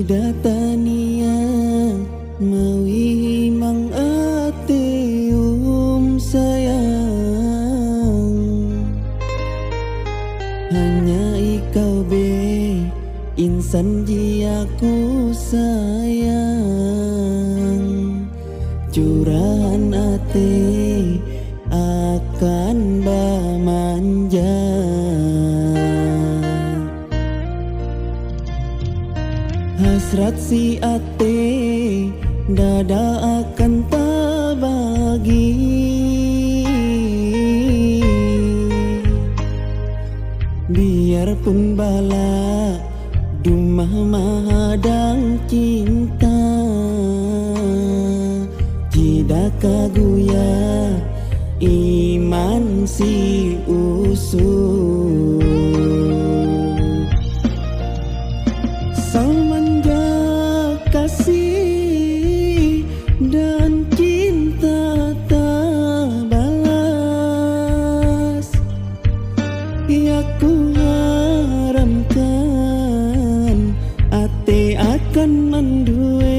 datania mawi mang ate sayang, hanya ikau be insan aku sayang, curahan ate akan bamanja. Hasrat si ate dada akan tabagi, biarpun bala dumah mahadang cinta, tidak kaguya iman si usul. Semenjak kasih dan cinta tak balas, ya ku haramkan ate akan mendue.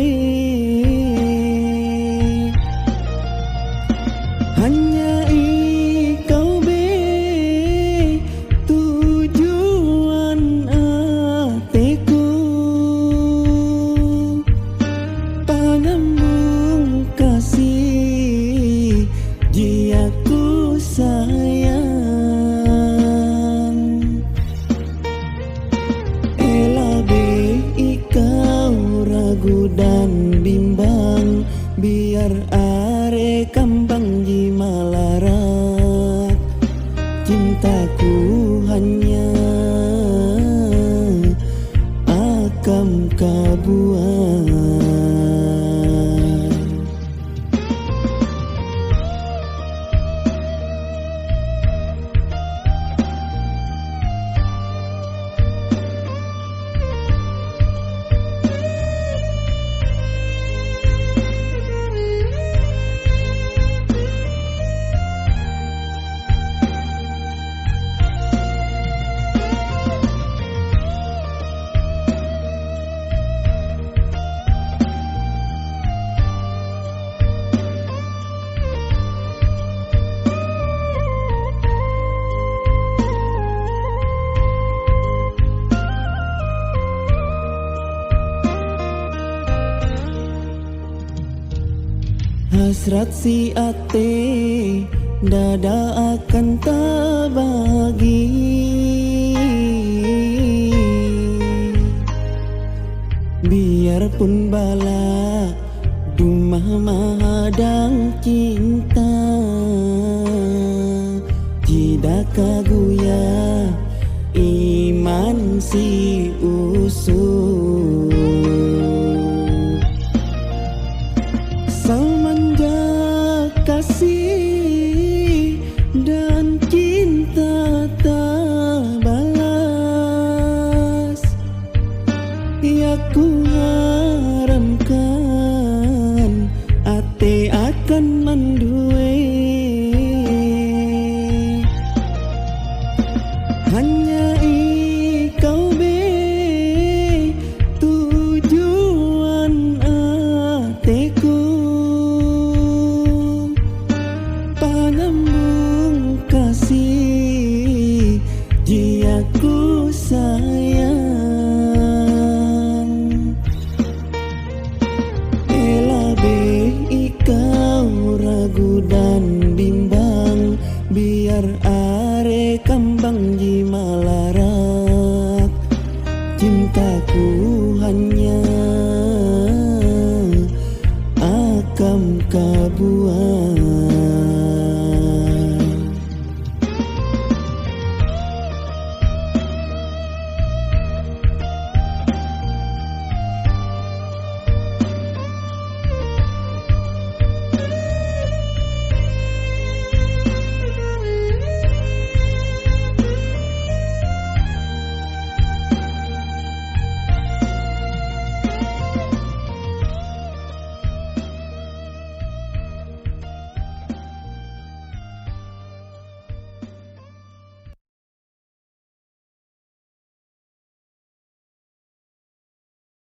Hanya ikau be tujuan ateku, pangambung kasih jiaku sayang. Ela be ikau ragu dan bimbang, biar are kambang jimalarat, cintaku hanya akan kabuat. Hasrat si ate dada akan tabagi, biarpun bala dumah mahadang cinta, tidak kaguya iman si usul. Semenjak kasih dan cinta tak balas, ya ku haramkan ate akan mendua.